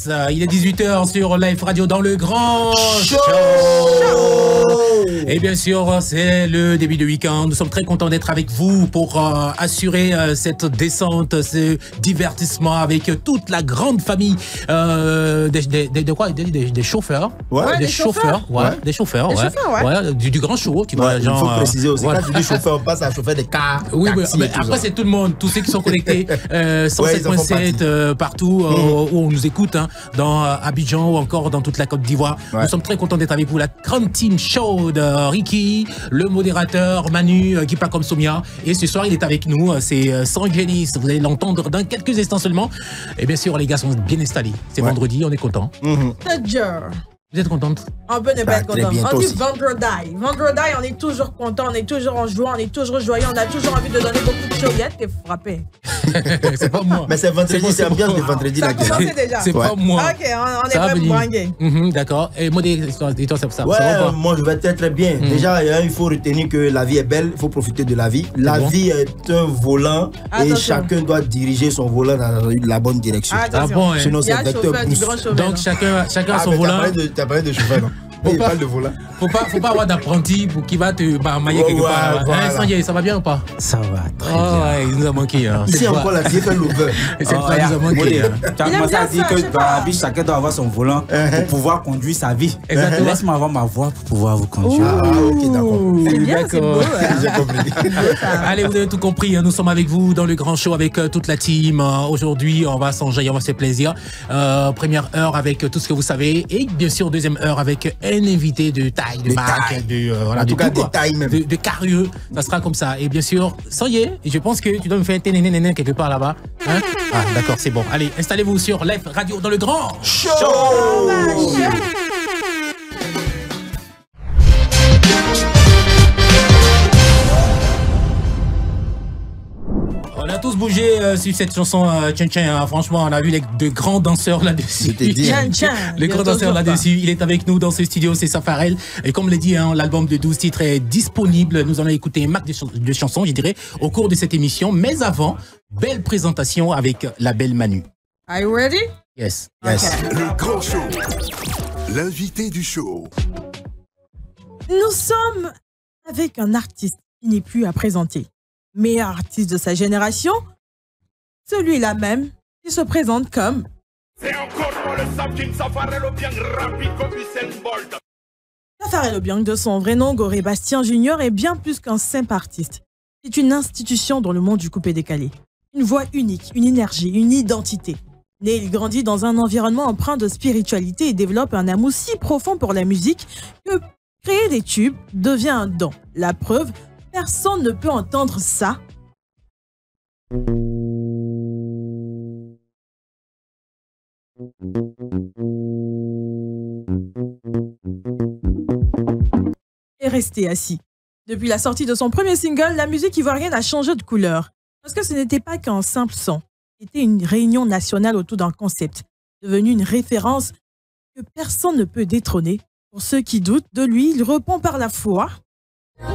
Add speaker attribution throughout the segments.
Speaker 1: Yes, il est 18h sur Live Radio dans le grand show. Et bien sûr, c'est le début de week-end. Nous sommes très contents d'être avec vous pour assurer cette descente, ce divertissement avec toute la grande famille des chauffeurs.
Speaker 2: Ouais,
Speaker 1: des chauffeurs. Ouais, des chauffeurs. Ouais. Du grand show. Tu vois,
Speaker 2: il faut préciser aussi.
Speaker 1: Voilà.
Speaker 2: Quand tu dis chauffeur, on passe à chauffer des cars.
Speaker 1: Oui, mais après, c'est tout le monde, tous ceux qui sont connectés. 107.7 partout où on nous écoute, hein, dans Abidjan ou encore dans toute la Côte d'Ivoire. Ouais. Nous sommes très contents d'être avec vous. La grande team chaude, Ricky, le modérateur, Manu, qui parle comme Soumia. Et ce soir, il est avec nous. C'est Sangelis. Vous allez l'entendre dans quelques instants seulement. Et bien sûr, les gars sont bien installés. C'est vendredi, on est content. Vous êtes contente?
Speaker 3: On peut ne pas être content. On dit vendredi. Vendredi, on est toujours content, on est toujours en joie, on est toujours joyeux, on a toujours envie de donner beaucoup de chauillettes. T'es frappé.
Speaker 1: C'est pas moi.
Speaker 2: Mais c'est vendredi, c'est ambiance de vendredi.
Speaker 3: Ça a commencé déjà.
Speaker 1: C'est pas moi.
Speaker 3: Ok, on est prêt pour bringuer.
Speaker 1: D'accord. Et moi, dis-toi ça.
Speaker 2: Ouais, moi, je vais très très bien. Déjà, il faut retenir que la vie est belle, il faut profiter de la vie. La vie est un volant et chacun doit diriger son volant dans la bonne direction.
Speaker 1: Bon,
Speaker 2: sinon, c'est vecteur pousse.
Speaker 1: Donc, chacun a son volant.
Speaker 2: T'as parlé de chauffeur, non? Il parle de volant.
Speaker 1: Faut pas avoir d'apprenti qui va te mailler quelque part. Voilà. Sanjay, ça va bien ou pas?
Speaker 4: Ça va très bien.
Speaker 1: Il nous a manqué.
Speaker 2: Ici encore, la vie fait l'over.
Speaker 1: Cette fois, il nous a manqué.
Speaker 4: Tu as commencé à dire que dans la vie, chacun doit avoir son volant pour pouvoir conduire sa vie.
Speaker 1: Exactement.
Speaker 4: Laisse-moi avoir ma voix pour pouvoir vous conduire.
Speaker 2: Ok, d'accord.
Speaker 3: C'est bien, c'est beau.
Speaker 2: J'ai compris.
Speaker 1: Allez, vous avez tout compris. Nous sommes avec vous dans le grand show avec toute la team. Aujourd'hui, on va s'enjailler, on va se faire plaisir. Première heure avec tout ce que vous savez. Et bien sûr, deuxième heure avec un invité de taille, de marque,
Speaker 2: en tout cas, de taille même.
Speaker 1: De carieux. Ça sera comme ça. Et bien sûr, ça y est, je pense que tu dois me faire un ténénénéné quelque part là-bas. Hein? Ah, d'accord, c'est bon. Allez, installez-vous sur Live Radio dans le grand show. On a tous bougé sur cette chanson Tchin Tchin. Franchement, on a vu de grands danseurs là-dessus. Les grands danseurs là-dessus. Il est avec nous dans ce studio, c'est Safarel. Et comme l'a dit, hein, l'album de 12 titres est disponible. Nous allons écouter une marque de chansons, je dirais, au cours de cette émission. Mais avant, belle présentation avec la belle Manu.
Speaker 3: Are you ready?
Speaker 1: Yes.
Speaker 3: Okay.
Speaker 5: Le grand show. L'invité du show.
Speaker 3: Nous sommes avec un artiste qui n'est plus à présenter. Meilleur artiste de sa génération, celui-là même qui se présente comme
Speaker 6: Safarel Obiang, rapide comme Usain Bolt.
Speaker 3: Safarel Obiang, de son vrai nom, Gorée Bastien Junior, est bien plus qu'un simple artiste. C'est une institution dans le monde du coupé décalé. Une voix unique, une énergie, une identité. Né, il grandit dans un environnement empreint de spiritualité et développe un amour si profond pour la musique que créer des tubes devient un don. La preuve, personne ne peut entendre ça et rester assis. Depuis la sortie de son premier single, la musique ivoirienne a changé de couleur. Parce que ce n'était pas qu'un simple son. C'était une réunion nationale autour d'un concept, devenu une référence que personne ne peut détrôner. Pour ceux qui doutent de lui, il répond par la foi.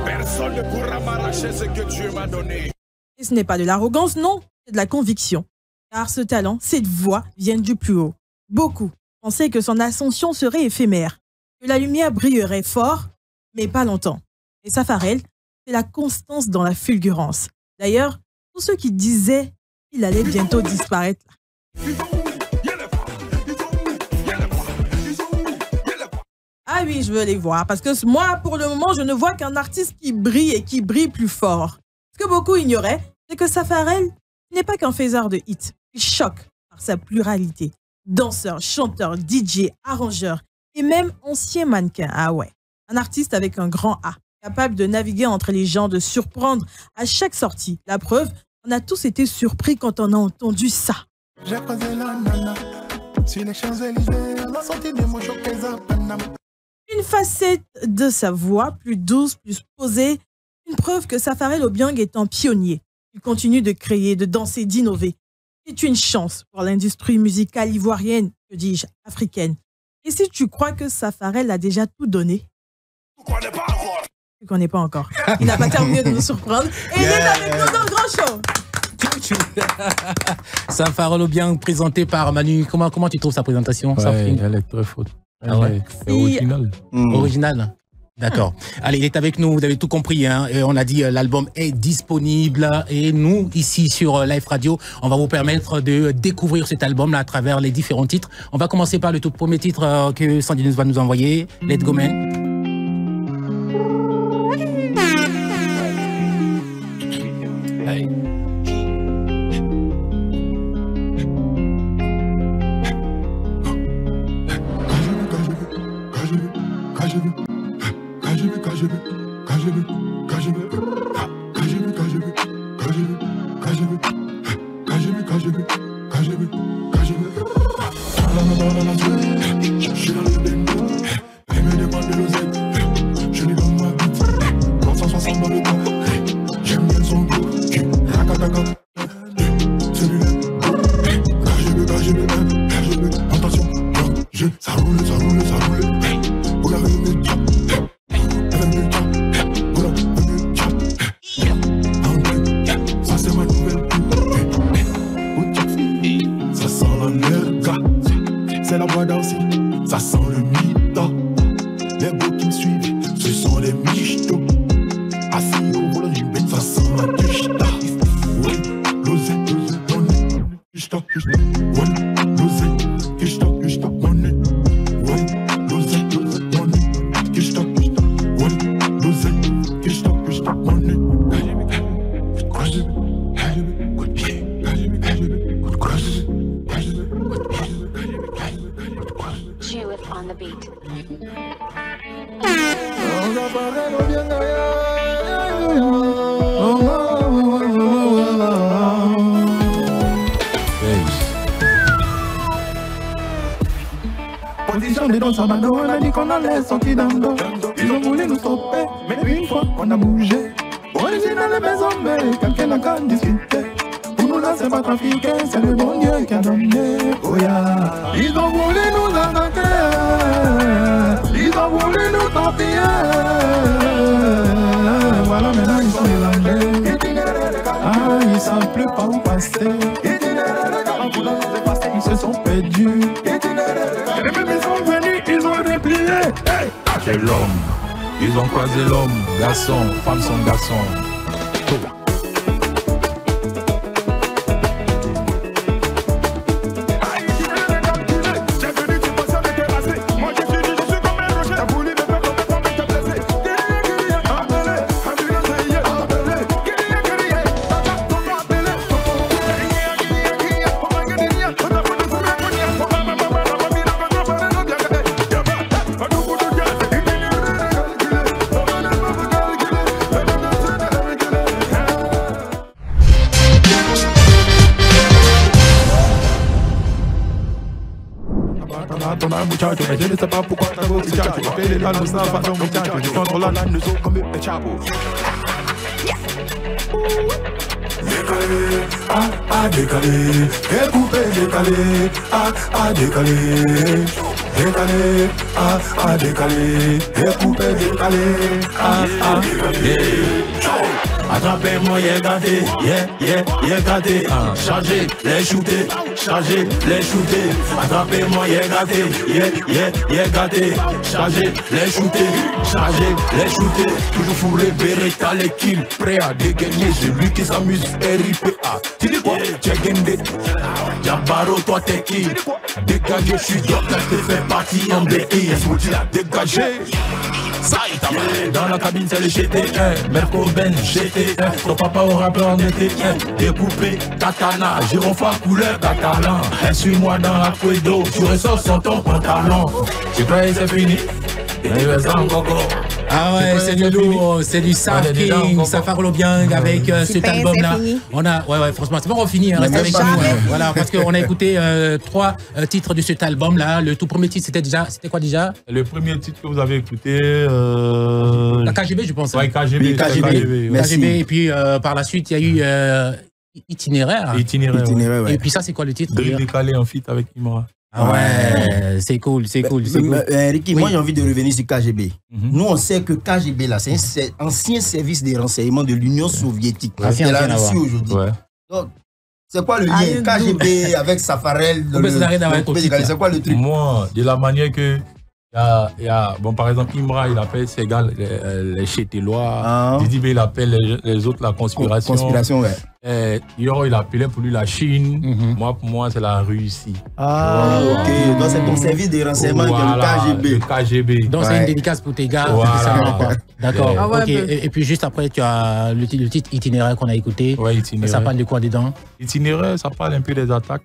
Speaker 6: Personne ne pourra m'arracher ce que Dieu m'a donné.
Speaker 3: Et ce n'est pas de l'arrogance, non, c'est de la conviction. Car ce talent, cette voix viennent du plus haut. Beaucoup pensaient que son ascension serait éphémère, que la lumière brillerait fort, mais pas longtemps. Et Safarel, c'est la constance dans la fulgurance. D'ailleurs, tous ceux qui disaient qu'il allait bientôt disparaître. Ah oui, je veux les voir. Parce que moi, pour le moment, je ne vois qu'un artiste qui brille et qui brille plus fort. Ce que beaucoup ignoraient, c'est que Safarel n'est pas qu'un faiseur de hits. Il choque par sa pluralité. Danseur, chanteur, DJ, arrangeur et même ancien mannequin. Ah ouais. Un artiste avec un grand A. Capable de naviguer entre les gens, de surprendre à chaque sortie. La preuve, on a tous été surpris quand on a entendu ça. J'ai croisé la nana sur les Champs-Élysées, on a senti des mots choqués à Panama. Une facette de sa voix, plus douce, plus posée. Une preuve que Safarel Obiang est un pionnier. Il continue de créer, de danser, d'innover. C'est une chance pour l'industrie musicale ivoirienne, que dis-je, africaine. Et si tu crois que Safarel a déjà tout donné, tu ne connais pas encore. Il n'a pas terminé de nous surprendre. Et il est avec nous dans le grand show.
Speaker 1: Safarolo bien présenté par Manu. Comment tu trouves sa présentation?
Speaker 7: Elle est très forte. C'est original.
Speaker 1: Original. D'accord. Allez, il est avec nous, vous avez tout compris. Hein, et on a dit l'album est disponible. Et nous, ici sur Live Radio, on va vous permettre de découvrir cet album-là à travers les différents titres. On va commencer par le tout premier titre que Sandinus va nous envoyer. Let's go, man. Hey.
Speaker 8: Ils ont voulu nous stopper, mais une fois qu'on a bougé, original les maisons, mais quelqu'un n'a qu'à discuter. Pour nous là c'est pas trafiqué, c'est le bon Dieu qui a donné. Oh yeah. Ils ont voulu nous attaquer, ils ont voulu nous torpiller. Voilà maintenant ils sont mélangés. Ah ils savent plus par où passer. Ils se sont perdus. Et même ils sont venus, ils ont replié. Hey!
Speaker 7: C'est l'homme. Ils ont croisé l'homme, garçon, femme son garçon.
Speaker 8: Muchacho, mais je ne sais pas pourquoi t'as beau muchacho. Je fais les balles de sa façon muchacho. Je contrôle la langue de son comme un chapeau. Décalé, décalé, découpé, décalé, décalé. Décalé, décalé, découpé, décalé, décalé. Attrapez-moi, y'a gâté, y'a gâté. Chargez les shooter, chargez les shooter. Attrapez-moi, y'a gâté, y'a gâté. Chargez les shooter, chargez les shooter. Toujours fourré, Beretta, les kills, prêt à dégainer. Celui qui s'amuse, RIPA. Tu dis quoi? Check-in-day. Jabaro, toi t'es qui? Dégagé, je suis docteur, je te fais partie en DI. Est-ce a dégagé? Ça, il t'a mal. Dans la cabine, c'est le GT1. Merco Ben, GT1. Ton papa au rappeur en été1. Découpé, katana. Girofle couleur catalan. Suis-moi dans Aquedo. Tu ressors sans ton pantalon. Tu croyais c'est fini?
Speaker 1: Ah ouais, c'est du lourd, c'est du Saf King, Safarolo bien avec cet album-là. On a, ouais, franchement, c'est pas fini, reste avec nous. Voilà, parce qu'on a écouté 3 titres de cet album-là. Le tout premier titre, c'était quoi déjà?
Speaker 7: Le premier titre que vous avez écouté,
Speaker 1: la KGB, je pense.
Speaker 7: Ouais, KGB.
Speaker 1: Et puis par la suite, il y a eu Itinéraire.
Speaker 7: Itinéraire, ouais.
Speaker 1: Et puis ça, c'est quoi le titre?
Speaker 7: Drill décalé en feat avec Imora.
Speaker 1: Ah ouais, c'est cool.
Speaker 2: Ricky, moi j'ai envie de revenir sur KGB. Nous on sait que KGB là, c'est un ancien service des renseignements de l'Union soviétique. C'est la Russie aujourd'hui. Ouais. Donc, c'est quoi le lien KGB avec Safarel dans le coupé décalé? C'est quoi le truc?
Speaker 7: Moi, de la manière que bon, par exemple, Imra, il appelle Segal les Chétélois. Didi B, il appelle les autres la conspiration.
Speaker 2: Conspiration, ouais.
Speaker 7: Yoro, il appelait pour lui la Chine. Moi, pour moi, c'est la Russie.
Speaker 2: Ok. Donc, c'est ton service de renseignement
Speaker 7: le KGB.
Speaker 1: Donc, c'est une dédicace pour tes gars.
Speaker 7: Voilà.
Speaker 1: D'accord. Ok. Et puis, juste après, tu as le titre Itinéraire qu'on a écouté.
Speaker 7: Ouais, Itinéraire.
Speaker 1: Ça parle de quoi dedans?
Speaker 7: Itinéraire, ça parle un peu des attaques.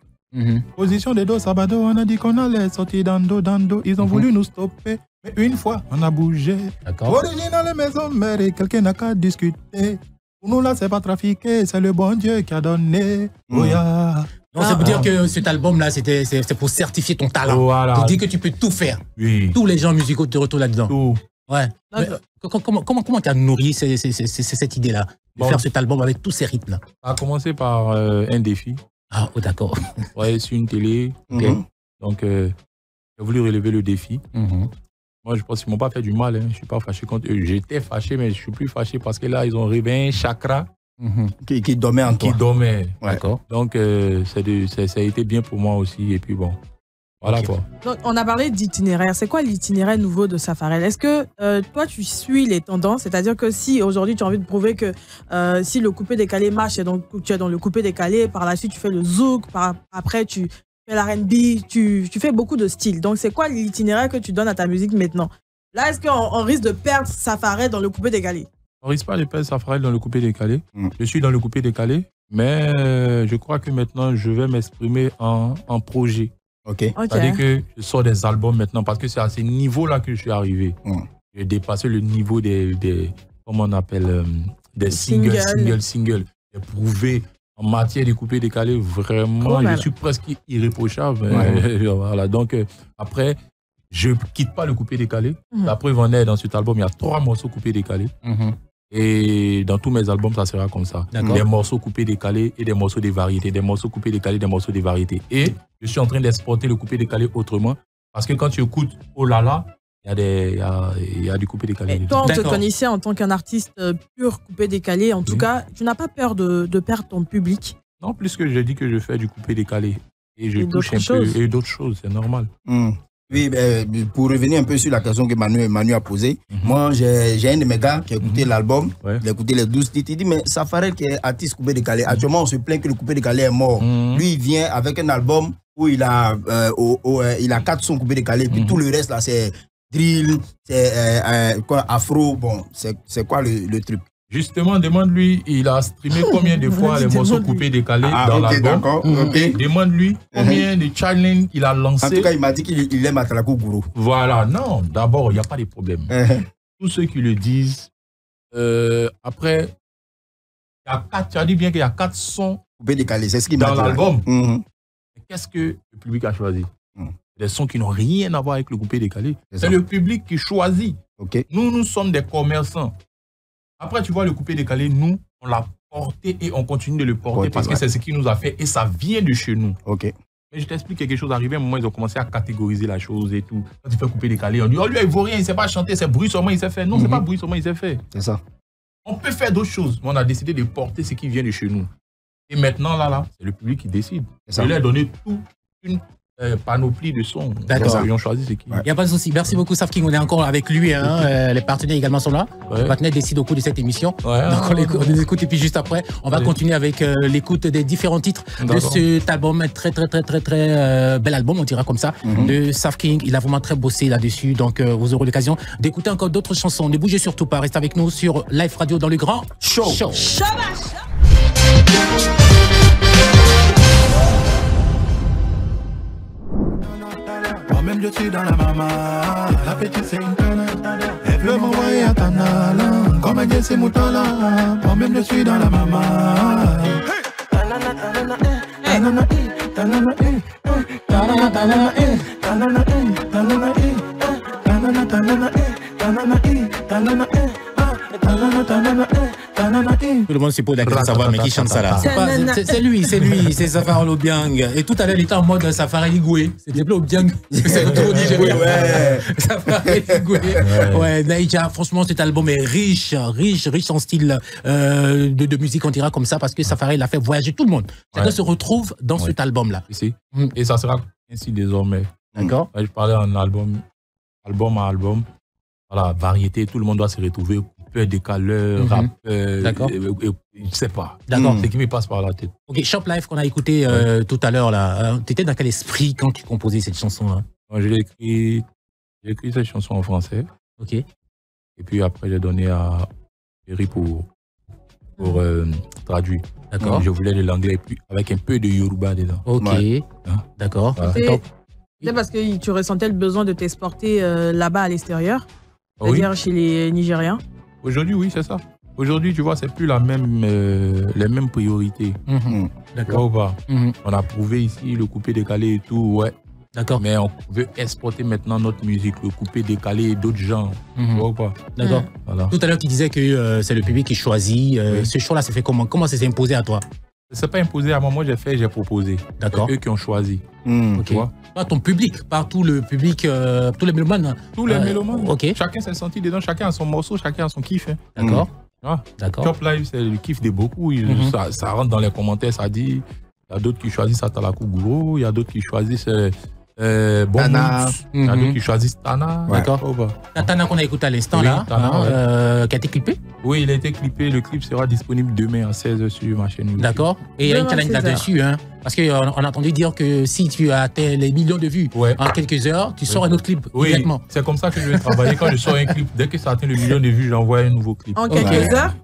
Speaker 7: Position des dos, Sabado, on a dit qu'on allait sortir d'ando. Ils ont voulu nous stopper, mais une fois, on a bougé. Origine dans les maisons mères et quelqu'un n'a qu'à discuter. Pour nous, là, c'est pas trafiqué, c'est le bon Dieu qui a donné. Oh, yeah.
Speaker 1: Donc, ça veut dire que cet album-là, c'est pour certifier ton talent.
Speaker 7: Voilà.
Speaker 1: Pour dire que tu peux tout faire.
Speaker 7: Oui.
Speaker 1: Tous les gens musicaux te retrouvent là-dedans.
Speaker 7: Tout.
Speaker 1: Ouais. Comment tu as nourri cette idée-là de faire cet album avec tous ces rythmes-là?
Speaker 7: Ça a commencé par un défi.
Speaker 1: Ah, d'accord.
Speaker 7: Ouais, sur une télé. Donc, j'ai voulu relever le défi. Moi, je pense qu'ils ne m'ont pas fait du mal. Hein. Je ne suis pas fâché contre eux. J'étais fâché, mais je ne suis plus fâché parce que là, ils ont réveillé un chakra
Speaker 2: qui dormait en toi.
Speaker 7: Qui dormait.
Speaker 2: Ouais.
Speaker 7: D'accord. Donc, ça a été bien pour moi aussi. Et puis, bon, voilà quoi.
Speaker 3: Donc, on a parlé d'itinéraire. C'est quoi l'itinéraire nouveau de Safarel? Est-ce que toi, tu suis les tendances? C'est-à-dire que si aujourd'hui, tu as envie de prouver que si le coupé décalé marche, et donc tu es dans le coupé décalé, par la suite, tu fais le zouk, après, tu fais l'R&B, tu fais beaucoup de styles. Donc, c'est quoi l'itinéraire que tu donnes à ta musique maintenant? Là, est-ce qu'on risque de perdre Safarel dans le coupé décalé?
Speaker 7: On risque pas de perdre Safarel dans le coupé décalé. Je suis dans le coupé décalé, mais je crois que maintenant, je vais m'exprimer en projet. C'est-à-dire que je sors des albums maintenant parce que c'est à ce niveau-là que je suis arrivé. J'ai dépassé le niveau des comment on appelle, des singles. J'ai prouvé en matière de coupé décalé, vraiment, je suis presque irréprochable. Voilà. Donc, après, je ne quitte pas le coupé décalé. La preuve en est, dans cet album, il y a 3 morceaux coupés décalés. Et dans tous mes albums, ça sera comme ça. Des morceaux coupés décalés et des morceaux de variétés. Des morceaux coupés décalés, des morceaux de variétés. Et je suis en train d'exporter le coupé décalé autrement. Parce que quand tu écoutes Oh là là, il y a du coupé décalé.
Speaker 3: Et toi, on te connaissait en tant qu'un artiste pur coupé décalé. En tout cas, tu n'as pas peur de perdre ton public?
Speaker 7: Non, plus que je dis que je fais du coupé décalé. Et je touche un peu. Et d'autres choses, c'est normal.
Speaker 2: Oui, pour revenir un peu sur la question que Manu a posée, moi j'ai un de mes gars qui a écouté l'album, il a écouté les 12 titres, il dit mais Safarel qui est artiste coupé décalé, actuellement on se plaint que le coupé décalé est mort. Lui il vient avec un album où il a 4 sons coupés décalés, puis tout le reste là c'est drill, c'est afro, bon c'est quoi le truc?
Speaker 7: Justement, demande-lui, il a streamé combien de fois les morceaux coupés décalés dans l'album. Demande-lui combien de challenges il a lancé.
Speaker 2: En tout cas, il m'a dit qu'il aime Atlako Gourou.
Speaker 7: Voilà, non, d'abord, il n'y a pas de problème. Tous ceux qui le disent, après, tu as dit bien qu'il y a 4 sons
Speaker 2: coupés décalés, c'est ce qu'il m'a dit
Speaker 7: dans l'album. Qu'est-ce que le public a choisi? Des sons qui n'ont rien à voir avec le coupé décalé. C'est le public qui choisit. Nous sommes des commerçants. Après, tu vois, le coupé décalé, nous, on l'a porté et on continue de le porter parce que c'est ce qui nous a fait et ça vient de chez nous. Mais je t'explique quelque chose arrivé. À un moment, ils ont commencé à catégoriser la chose et tout. Quand tu fais couper décalé, on dit oh, lui, il vaut rien, il ne sait pas chanter, c'est bruit seulement, il s'est fait. Non, c'est pas bruit seulement, il s'est fait.
Speaker 2: C'est ça.
Speaker 7: On peut faire d'autres choses, mais on a décidé de porter ce qui vient de chez nous. Et maintenant, là, c'est le public qui décide. Je lui ai donné toute une panoplie de sons.
Speaker 1: D'accord.
Speaker 7: Ils ont choisi ce qui.
Speaker 1: Il n'y a pas de souci. Merci beaucoup, Saf King. On est encore avec lui. Les partenaires également sont là. Les partenaires décident au cours de cette émission. Donc on les écoute et puis juste après, on va continuer avec l'écoute des différents titres de cet album. Très bel album, on dira comme ça, de Saf King. Il a vraiment très bossé là-dessus. Donc vous aurez l'occasion d'écouter encore d'autres chansons. Ne bougez surtout pas. Restez avec nous sur Live Radio dans le Grand Show.
Speaker 8: Moi-même je suis dans la mama, la petite c'est une tana. Elle veut m'envoyer à Tanala, comme un dieu c'est Moutala. Moi-même je suis dans la mama.
Speaker 1: Tout le monde se pose la question de savoir, mais qui chante ça là? C'est lui, c'est Safari Obiang. Et tout à l'heure, il était en mode Safari Igwe. C'était plus Obiang, c'est le Nigérien. Safari Igwe. Ouais, Naija, franchement, cet album est riche en style de musique, on dira comme ça, parce que Safari l'a fait voyager tout le monde. Chacun se retrouve dans cet album-là.
Speaker 7: Et ça sera ainsi désormais.
Speaker 1: D'accord.
Speaker 7: Je parlais en album à album. Voilà, variété, tout le monde doit se retrouver. Peu décaleur, rap,
Speaker 1: d'accord.
Speaker 7: Je sais pas.
Speaker 1: D'accord.
Speaker 7: C'est qui me passe par la tête.
Speaker 1: Ok, Shop Life qu'on a écouté tout à l'heure là. T'étais dans quel esprit quand tu composais cette chanson là?
Speaker 7: J'ai écrit cette chanson en français.
Speaker 1: Ok.
Speaker 7: Et puis après j'ai donné à Perry pour traduire.
Speaker 1: D'accord.
Speaker 7: Je voulais de l'anglais avec un peu de Yoruba dedans.
Speaker 1: Ok. D'accord.
Speaker 7: Voilà.
Speaker 3: C'est parce que tu ressentais le besoin de t'exporter là-bas à l'extérieur, c'est-à-dire chez les Nigériens.
Speaker 7: Aujourd'hui, oui, c'est ça. Aujourd'hui, tu vois, c'est plus les mêmes priorités.
Speaker 1: D'accord.
Speaker 7: On a prouvé ici le coupé décalé et tout, ouais.
Speaker 1: D'accord.
Speaker 7: Mais on veut exporter maintenant notre musique, le coupé décalé et d'autres genres. Tu vois ou pas?
Speaker 1: D'accord.
Speaker 7: Voilà.
Speaker 1: Tout à l'heure, tu disais que c'est le public qui choisit. Ce choix-là s'est fait comment? Comment ça s'est imposé à toi?
Speaker 7: C'est pas imposé à moi, j'ai proposé.
Speaker 1: D'accord.
Speaker 7: C'est eux qui ont choisi.
Speaker 1: Ok. Tu vois? Pas ton public, pas tout le public, tous les mélomanes.
Speaker 7: Tous les mélomanes.
Speaker 1: Ok.
Speaker 7: Chacun s'est senti dedans, chacun a son morceau, chacun a son kiff.
Speaker 1: D'accord. D'accord.
Speaker 7: Top Live, c'est le kiff de beaucoup. Ça rentre dans les commentaires, ça dit. Il y a d'autres qui choisissent Atalakou Gouro, il y a d'autres qui choisissent
Speaker 2: Tana.
Speaker 7: Il y a d'autres qui choisissent Tana.
Speaker 1: D'accord. Tana qu'on a écouté à l'instant là, qui a été clippé? Oui,
Speaker 7: il a été clippé. Le clip sera disponible demain à 16h sur ma chaîne.
Speaker 1: D'accord. Et il y a une challenge là-dessus, hein. Parce qu'on a entendu dire que si tu as atteint les millions de vues en quelques heures, tu sors un autre clip directement.
Speaker 7: C'est comme ça que je vais travailler. Quand je sors un clip, dès que ça atteint le million de vues, j'envoie un nouveau clip.
Speaker 3: En quelques heures?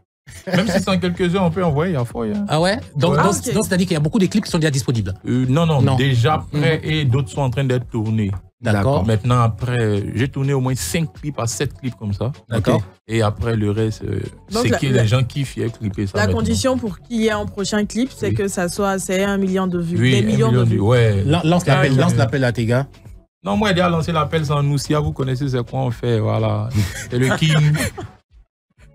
Speaker 7: Même si c'est en quelques heures, on peut envoyer à fois.
Speaker 1: Ah ouais? Donc, c'est-à-dire qu'il y a beaucoup de clips qui sont déjà disponibles?
Speaker 7: Non, déjà prêts et d'autres sont en train d'être tournés.
Speaker 1: D'accord.
Speaker 7: Maintenant, après, j'ai tourné au moins 5 clips à 7 clips comme ça.
Speaker 1: D'accord.
Speaker 7: Et après, le reste, c'est que les gens kiffent clipper ça.
Speaker 3: La condition pour qu'il y ait un prochain clip, c'est que ça soit 1 million de vues.
Speaker 7: Oui,
Speaker 3: 1 million de vues.
Speaker 7: Ouais.
Speaker 1: Lance l'appel à tes gars.
Speaker 7: Non, moi, j'ai déjà lancé l'appel sans nous. Si vous connaissez c'est quoi on fait, voilà. C'est le king.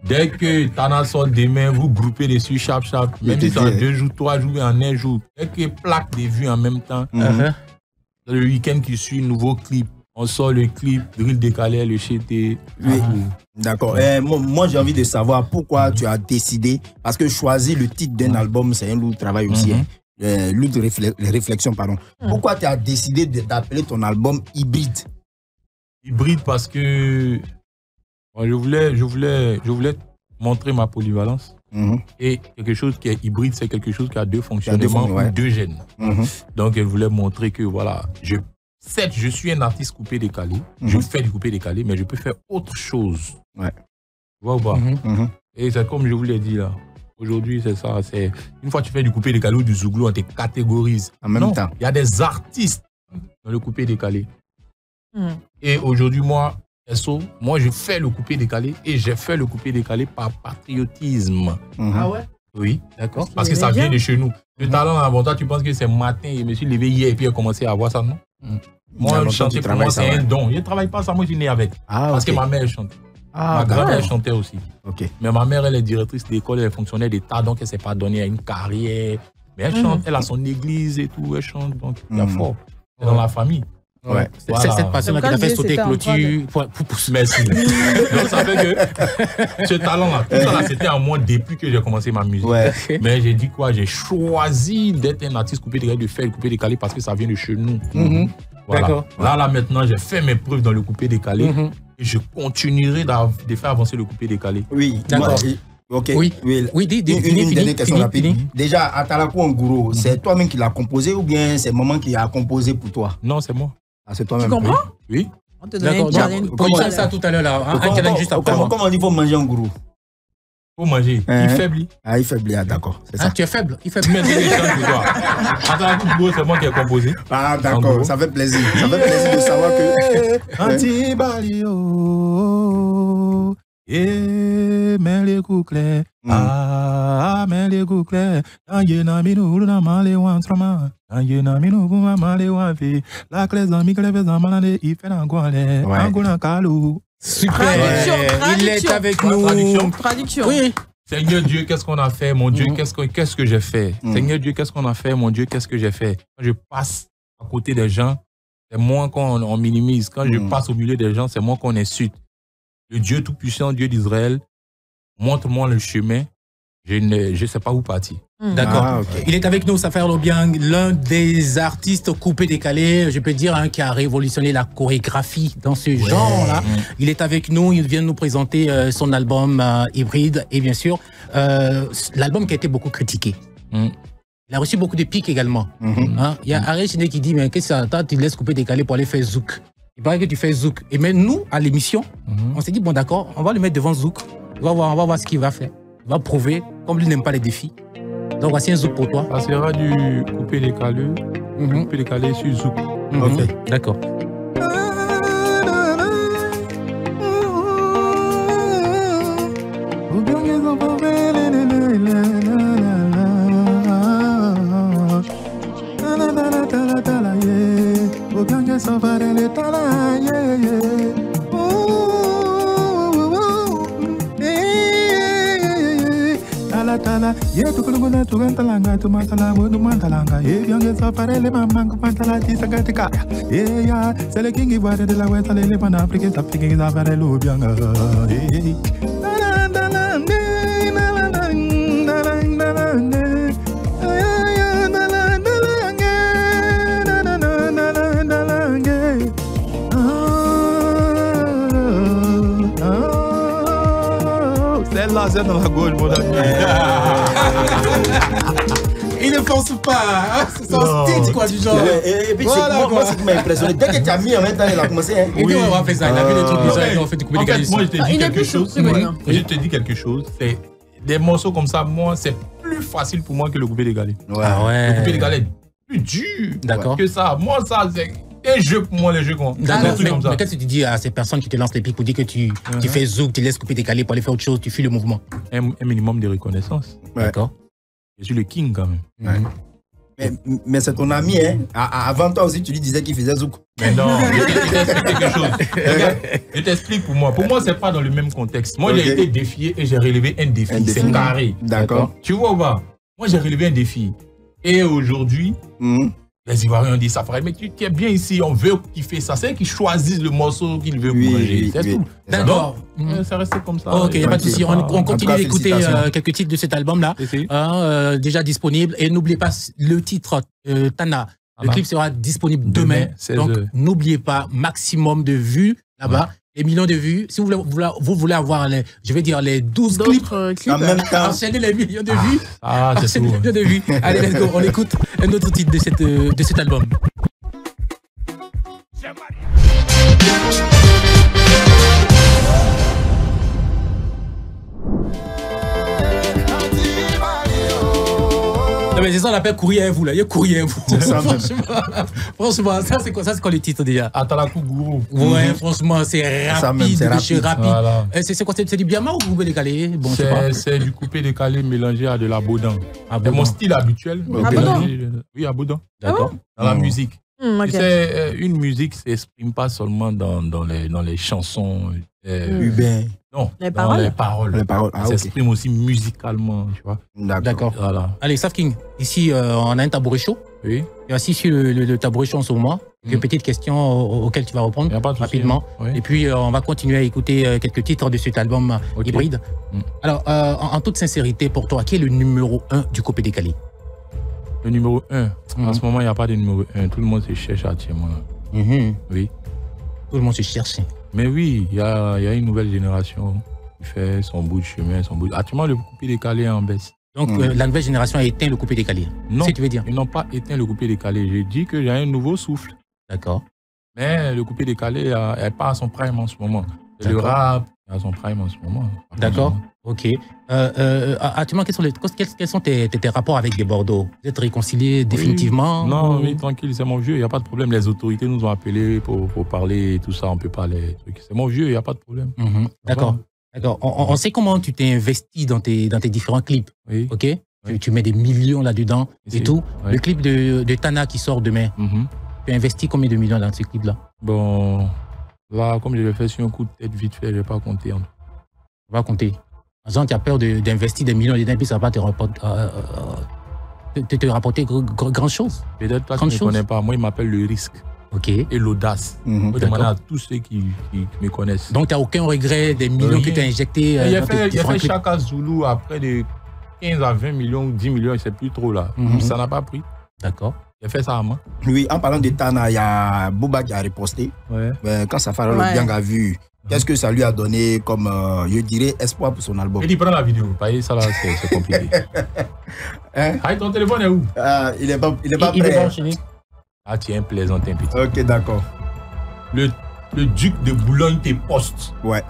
Speaker 7: Dès que Tana sort demain, vous groupez dessus, chap. Même si c'est en 2 jours, 3 jours, en 1 jour. Dès que plaque des vues en même temps, le week-end qui suit, nouveau clip. On sort le clip, drill décalé, le cheté.
Speaker 2: Oui. D'accord. Moi, j'ai envie de savoir pourquoi tu as décidé, parce que choisir le titre d'un album, c'est un lourd travail aussi. Lourd réflexion, pardon. Pourquoi tu as décidé d'appeler ton album Hybride?
Speaker 7: Hybride parce que je voulais montrer ma polyvalence. Et quelque chose qui est hybride, c'est quelque chose qui a 2 fonctionnements ou 2 gènes. Donc, elle voulait montrer que voilà, je suis un artiste coupé décalé, je fais du coupé décalé, mais je peux faire autre chose. Tu vois ou pas? Et c'est comme je vous l'ai dit là. Aujourd'hui, c'est ça. Une fois que tu fais du coupé décalé ou du zouglou, on te catégorise.
Speaker 2: En même temps.
Speaker 7: Il y a des artistes dans le coupé décalé. Et aujourd'hui, moi, je fais le coupé décalé et j'ai fait le coupé décalé par patriotisme.
Speaker 3: Ah ouais?
Speaker 7: Oui, d'accord. Parce que ça vient de chez nous. Le talent avant toi, tu penses que c'est matin, je me suis levé hier et puis j'ai commencé à voir ça, non? Moi, chanter pour moi, c'est un don. Je ne travaille pas ça, moi, je suis né avec. Parce que ma mère chante. Ma grand-mère chantait aussi. Mais ma mère, elle est directrice d'école, elle est fonctionnaire d'État, donc elle ne s'est pas donnée à une carrière. Mais elle chante, elle a son église et tout, elle chante, donc il y a fort. C'est dans la famille.
Speaker 2: Ouais.
Speaker 1: Voilà. C'est cette passion-là qui t'a fait sauter clôture.
Speaker 7: Merci. Donc ça fait que ce talent-là, tout ça, c'était en moi depuis que j'ai commencé ma musique. Mais j'ai dit quoi? J'ai choisi d'être un artiste coupé décalé, de faire le coupé décalé parce que ça vient de chez nous. Voilà. Là, maintenant, j'ai fait mes preuves dans le coupé décalé et je continuerai de faire avancer le coupé décalé.
Speaker 2: Oui, d'accord. Ok.
Speaker 1: Oui,
Speaker 2: une dernière question rapide. Déjà, Atalakou Gouro, c'est toi-même qui l'as composé ou bien c'est maman qui a composé pour toi?
Speaker 7: Non, c'est moi.
Speaker 2: Ah, c'est toi-même.
Speaker 3: Tu comprends?
Speaker 7: Oui.
Speaker 3: On te donne un challenge.
Speaker 1: Comment ça tout à l'heure là? Un challenge juste après.
Speaker 2: Comment on dit faut manger un gourou?
Speaker 7: Faut manger. Il faiblit.
Speaker 2: Ah, il faiblit, d'accord. C'est ça.
Speaker 1: Tu es faible. Il fait
Speaker 7: mais c'est moi qui ai composé.
Speaker 2: Ah, d'accord. Ça fait plaisir. Ça fait plaisir de savoir que.
Speaker 7: Antibalio. Mais les coups clairs. Ah, mais les coups clairs. La classe en micro, il fait un gualet. Un goulin calou.
Speaker 1: Super.
Speaker 3: Traduction.
Speaker 1: Il est avec nous.
Speaker 3: Traduction.
Speaker 1: Oui.
Speaker 7: Seigneur Dieu, qu'est-ce qu'on a fait? Mon Dieu, qu'est-ce que j'ai fait? Seigneur Dieu, qu'est-ce qu'on a fait? Mon Dieu, qu'est-ce que j'ai fait? Quand je passe à côté des gens, c'est moi qu'on minimise. Quand je passe au milieu des gens, c'est moi qu'on insulte. Le Dieu Tout-Puissant, Dieu d'Israël, montre-moi le chemin. Je ne sais pas où partir.
Speaker 1: D'accord. Il est avec nous, Safer Lobiang, l'un des artistes coupés-décalés, je peux dire, qui a révolutionné la chorégraphie dans ce genre-là. Il est avec nous, il vient nous présenter son album Hybride et bien sûr, l'album qui a été beaucoup critiqué. Il a reçu beaucoup de piques également. Il y a Aré Chine qui dit, mais qu'est-ce que ça, tu laisses couper-décalé pour aller faire Zouk. Il paraît que tu fais Zouk. Et même nous, à l'émission, on s'est dit, bon d'accord, on va le mettre devant Zouk. On va voir ce qu'il va faire. Il va prouver, comme lui n'aime pas les défis. Donc voici un Zouk pour toi.
Speaker 7: Ça sera du coupé-décalé, coupé-décalé sur Zouk.
Speaker 1: Ok, d'accord.
Speaker 9: Ye tukulungula tugantalanga tumatalanga dumantalanga ye bionge safarele mamanga pantala tisagatika ye ya sele kingi bwade de la weta lele pana afrike sapiki safarele ubianga ye Celle-là, c'est dans la gauche, mon ami.
Speaker 1: Il ne pense pas, c'est son style quoi du genre.
Speaker 2: Et puis moi ce qui m'a impressionné, dès que tu as mis en même temps, il a commencé.
Speaker 1: Et puis on va faire ça, il a vu les trucs bizarres, on fait du coupé décalé.
Speaker 7: Moi je te dis quelque chose, c'est des morceaux comme ça, moi c'est plus facile pour moi que le coupé décalé. Le coupé décalé est plus dur que ça. Moi ça c'est un jeu pour moi, les jeux comme ça.
Speaker 1: Mais qu'est-ce que tu dis à ces personnes qui te lancent les pics pour dire que tu fais Zouk, tu laisses couper décalé pour aller faire autre chose, tu fuis le mouvement?
Speaker 7: Un minimum de reconnaissance.
Speaker 1: D'accord.
Speaker 7: Je suis le king quand même.
Speaker 2: Mais c'est ton ami, hein. Avant toi aussi, tu lui disais qu'il faisait Zouk.
Speaker 7: Mais non, je t'explique quelque chose. Je t'explique pour moi. Pour moi, c'est pas dans le même contexte. Moi, j'ai été défié et j'ai relevé un défi. C'est carré.
Speaker 2: D'accord.
Speaker 7: Tu vois ou pas? Moi, j'ai relevé un défi. Et aujourd'hui, les Ivoiriens ont dit ça, frère, mais tu es bien ici, on veut qu'il fasse ça. C'est eux qui choisissent le morceau qu'ils veulent manger. C'est tout.
Speaker 1: D'accord.
Speaker 7: Ça reste comme ça.
Speaker 1: Ok, il n'y a pas de souci. On continue d'écouter quelques titres de cet album-là. Déjà disponible. Et n'oubliez pas le titre Tana. Le clip sera disponible demain. Donc n'oubliez pas, maximum de vues là-bas. Les millions de vues. Si vous voulez avoir les, je vais dire les 12 clips
Speaker 2: en même temps,
Speaker 1: enchaîner les millions de vues.
Speaker 7: C'est tout.
Speaker 1: Les millions de vues. Allez, let's go. On écoute un autre titre de cet album. Non mais c'est ça on appelle courrier à vous là, il y a courrier à vous. Franchement, ça c'est quoi? Ça c'est quoi le titre déjà?
Speaker 7: Atalakou Gourou.
Speaker 1: Ouais, franchement, c'est rapide, c'est rapide. Voilà. C'est quoi? C'est du biama ou coupé décalé? Bon,
Speaker 7: c'est du coupé décalé mélangé à de la boudin. C'est mon style habituel. Oui, à boudin.
Speaker 1: D'accord.
Speaker 7: Dans la musique. Tu sais, une musique ne s'exprime pas seulement dans les chansons. Non, dans les paroles. Ça s'exprime aussi musicalement, tu vois.
Speaker 1: D'accord. Voilà. Allez, Saf King, ici, on a un tabouret chaud.
Speaker 7: Oui.
Speaker 1: Tu es assis sur le tabouret chaud en ce moment. Une petite question auxquelles tu vas répondre rapidement. Oui. Et puis, on va continuer à écouter quelques titres de cet album hybride. Alors, en toute sincérité, pour toi, qui est le numéro 1 du coupé décalé?
Speaker 7: Le numéro 1. En ce moment, il n'y a pas de numéro 1. Tout le monde se cherche actuellement. Oui.
Speaker 1: Tout le monde se cherche.
Speaker 7: Mais oui, il y a une nouvelle génération qui fait son bout de chemin, Actuellement, le coupé décalé est en baisse.
Speaker 1: Donc, la nouvelle génération a éteint le coupé décalé.
Speaker 7: Non,
Speaker 1: c'est ce que tu veux dire?
Speaker 7: Ils n'ont pas éteint le coupé décalé. J'ai dit qu'il y a un nouveau souffle.
Speaker 1: D'accord.
Speaker 7: Mais le coupé décalé n'est pas à son prime en ce moment. Le rap est à son prime en ce moment.
Speaker 1: D'accord. Ok. Actuellement, quels sont tes rapports avec les Bordeaux? Vous êtes réconciliés définitivement?
Speaker 7: Non, oui, tranquille, c'est mon vieux, il n'y a pas de problème. Les autorités nous ont appelés pour parler et tout ça, on peut parler. C'est mon vieux, il n'y a pas de problème.
Speaker 1: D'accord. On sait comment tu t'es investi dans tes différents clips.
Speaker 7: Oui.
Speaker 1: Ok. Oui. Tu mets des millions là-dedans et tout. Oui. Le clip de Tana qui sort demain, tu as investi combien de millions dans ce clip-là?
Speaker 7: Bon, Là, comme je l'ai fait sur un coup de tête vite fait, je ne vais pas compter. On
Speaker 1: va compter. Par exemple, tu as peur d'investir des millions et puis ça va te rapporter grand chose.
Speaker 7: Peut-être toi, tu ne connais pas. Moi, il m'appelle le risque.
Speaker 1: Ok.
Speaker 7: Et l'audace. Je demande à tous ceux qui me connaissent.
Speaker 1: Donc, tu n'as aucun regret des millions que tu as injectés.
Speaker 7: Il a fait Chaka Zulu après de 15 à 20 millions ou 10 millions, je ne sais plus trop là. Ça n'a pas pris.
Speaker 1: D'accord.
Speaker 7: Il a fait ça à moi.
Speaker 2: Oui, en parlant de Tana, il y a Bouba qui a riposté.
Speaker 7: Ouais.
Speaker 2: Quand Safari Obiang a vu, qu'est-ce que ça lui a donné comme, je dirais, espoir pour son album?
Speaker 7: Il prend la vidéo. Ça là, c'est compliqué. Ton téléphone est où?
Speaker 2: Il n'est pas prêt.
Speaker 7: Ah, tiens, plaisantin, petit.
Speaker 2: Ok, d'accord.
Speaker 7: Le duc de Boulogne te poste.
Speaker 2: Ouais.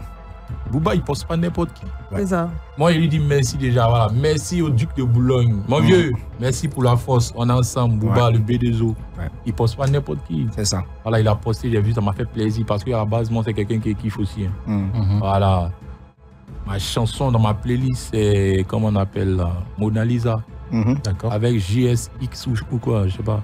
Speaker 7: Bouba, il poste pas n'importe qui.
Speaker 3: Ouais. C'est ça.
Speaker 7: Moi, il lui dit merci déjà. Voilà. Merci au duc de Boulogne. Mon vieux, merci pour la force. On est ensemble. Bouba, le B2O. Ouais. Il poste pas n'importe qui.
Speaker 2: C'est ça.
Speaker 7: Voilà, il a posté, j'ai vu, ça m'a fait plaisir parce qu'à la base, moi, c'est quelqu'un qui kiffe aussi. Voilà. Ma chanson dans ma playlist, c'est, comment on appelle là, Mona Lisa. D'accord. Avec JSX ou quoi, je sais pas.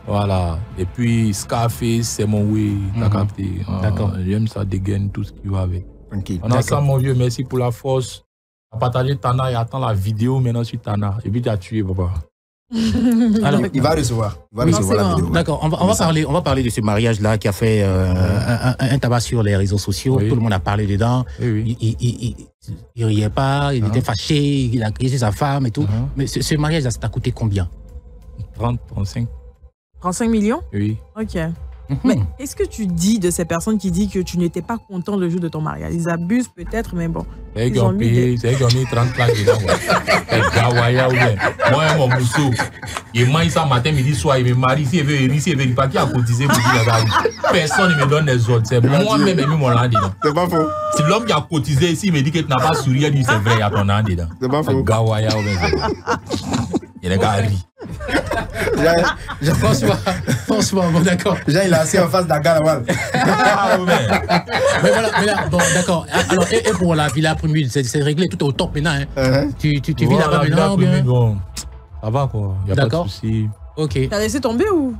Speaker 7: Voilà. Et puis Scarface, c'est mon way. T'as capté.
Speaker 1: D'accord.
Speaker 7: J'aime ça, dégaine tout ce qui va avec.
Speaker 2: Okay.
Speaker 7: On a ça, mon vieux. Merci pour la force. Tu as partagé Tana et attends la vidéo maintenant sur Tana. Et puis tu as tué, papa.
Speaker 2: Alors, il va recevoir. La vidéo.
Speaker 1: D'accord. On va parler de ce mariage-là qui a fait un tabac sur les réseaux sociaux. Oui. Tout le monde a parlé dedans.
Speaker 7: Oui.
Speaker 1: Il riait pas, il était fâché, il a crié sur sa femme et tout. Mais ce mariage-là, ça t'a coûté combien?
Speaker 7: 35.
Speaker 3: 35 millions?
Speaker 7: Oui.
Speaker 3: Ok. Mais est-ce que tu dis de ces personnes qui disent que tu n'étais pas content le jour de ton mariage? Ils abusent peut-être, mais bon.
Speaker 7: C'est eux qui ont payé, c'est eux qui ont mis 30 plaques dedans. Gawaya ou bien. Moi, mon mousseau, il mange ça matin, midi, soir, il me marie, il veut pas qui a cotisé pour dire personne ne me donne des autres. C'est moi-même qui ai mis mon land dedans.
Speaker 2: C'est pas faux.
Speaker 7: Si l'homme qui a cotisé ici me dit que tu n'as pas souri, il dit c'est vrai, il y a ton land dedans.
Speaker 2: C'est pas faux.
Speaker 7: Gawaya ou bien. Il est gars
Speaker 1: François, bon d'accord.
Speaker 2: Jean, il est assis en face d'Agar.
Speaker 1: Mais voilà, bon d'accord. Alors, et pour la Villa Prumule, c'est réglé, tout est au top maintenant. Hein. Tu vis là-bas maintenant bien?
Speaker 7: Bon, ça va quoi, il n'y a pas de souci.
Speaker 1: Ok.
Speaker 3: T'as laissé tomber ou?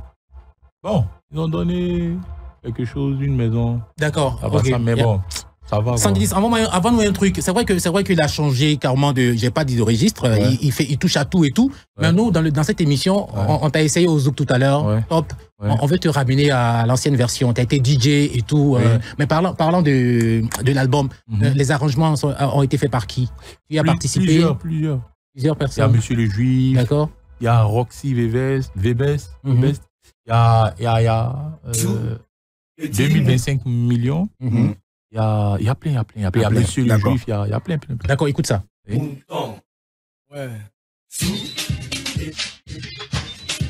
Speaker 7: Bon, ils ont donné quelque chose, une maison.
Speaker 1: D'accord.
Speaker 7: Okay. Mais bon. Ça va.
Speaker 1: 110, avant un truc. C'est vrai qu'il a changé carrément de. J'ai pas dit de registre. Ouais. Il touche à tout et tout. Ouais. Mais nous, dans cette émission, on t'a essayé au Zouk tout à l'heure. Ouais. Top. Ouais. On veut te ramener à l'ancienne version. Tu as été DJ et tout. Ouais. Mais parlant de l'album, les arrangements ont été faits par qui? Tu as participé? Plusieurs personnes.
Speaker 7: Il y a Monsieur le Juif.
Speaker 1: D'accord.
Speaker 7: Il y a Roxy Vebes. Il y a 2025 millions. Il y a plein. Il y a Monsieur le Juif, il y a plein.
Speaker 1: D'accord, écoute ça.
Speaker 6: Ouais.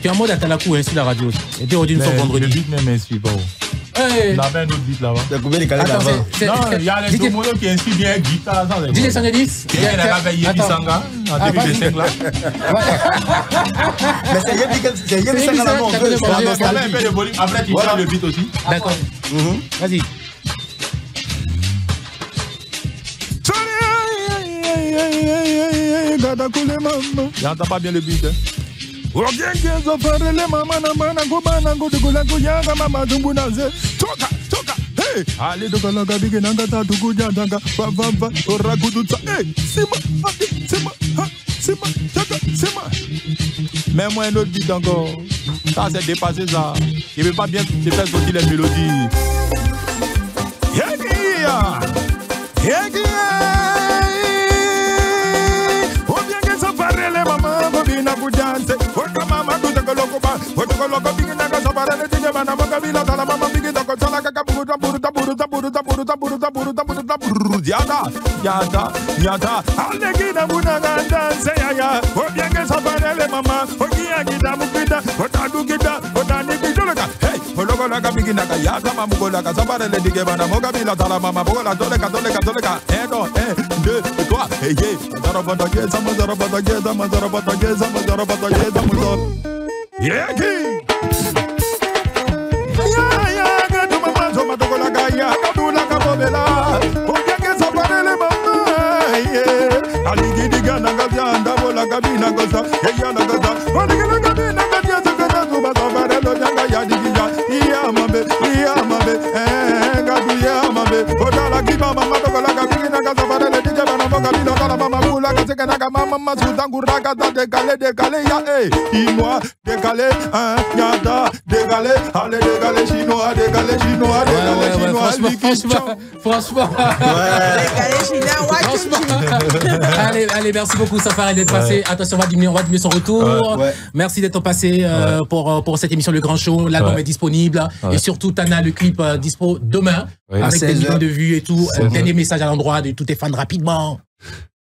Speaker 1: Tu es en mode Atalakou sur la radio. Et tu es une fois vendredi.
Speaker 7: Le beat même inspire pas. Il y avait un autre beat là-bas.
Speaker 2: Tu as coupé les calés d'avant.
Speaker 7: Non, il y a les deux monos qui inspirent bien guitare.
Speaker 1: DJ 110.
Speaker 7: Il y a Yébi Sanga en 2025 là.
Speaker 2: Mais c'est Yébi Sanga là-bas.
Speaker 7: Après, tu changes le beat aussi.
Speaker 1: D'accord. Vas-y.
Speaker 7: J'entends pas bien le beat.
Speaker 9: Allez, donc la gabi nanga ta tuku janga va orakutu hey c'est moi
Speaker 7: mais moi un autre beat encore ça c'est dépassé ça je veux pas bien te faire sortir les mélodies
Speaker 9: Yada Allegina Bunaga dance ya Obiange saparele mama Ogia gida mukida Otadukida Otanikidoloka Hey Ologolaga biginaga Yada mamugolaga saparele digebana Mogabila tala mama Bogola doleka 1, 2, 3 Hey hey Zarabata geza Mazarabata geza Mazarabata geza Mazarabata geza Yegi Ya Gadu mama Zoma dogolaga Ya Kadula kabobela Obiange saparele mama Aligi diga nanga janda bola kabina goza eya na goza aligi kabina katia sekata zuba sabare lo janga ya digia iya mambe Mama Soutanguraga, décalé, ya, Chinois, décalé, Nyata, décalé, allez, décalé, Chinois, décalé, Chinois.
Speaker 1: Franchement. Allez, merci beaucoup, Safari, d'être passé. Attention, on va diminuer son retour. Merci d'être passé pour cette émission Le Grand Show. L'album est disponible. Et surtout, Tana, le clip dispo demain. Avec des millions de vues et tout. Dernier message à l'endroit de tous tes fans rapidement.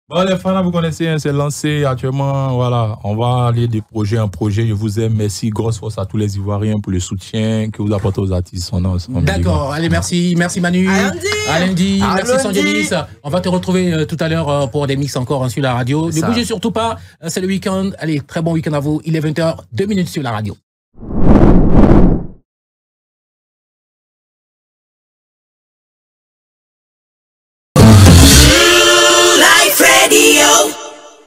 Speaker 7: Bon, les fans, vous connaissez, c'est lancé actuellement. Voilà, on va aller de projet en projet. Je vous aime. Merci, grosse force à tous les Ivoiriens pour le soutien que vous apportez aux artistes.
Speaker 1: D'accord, allez, merci Manu. À lundi. Merci Sanjelis. On va te retrouver tout à l'heure pour des mix encore sur la radio. Ne bougez surtout pas, c'est le week-end. Allez, très bon week-end à vous. Il est 20h, 2 minutes sur la radio.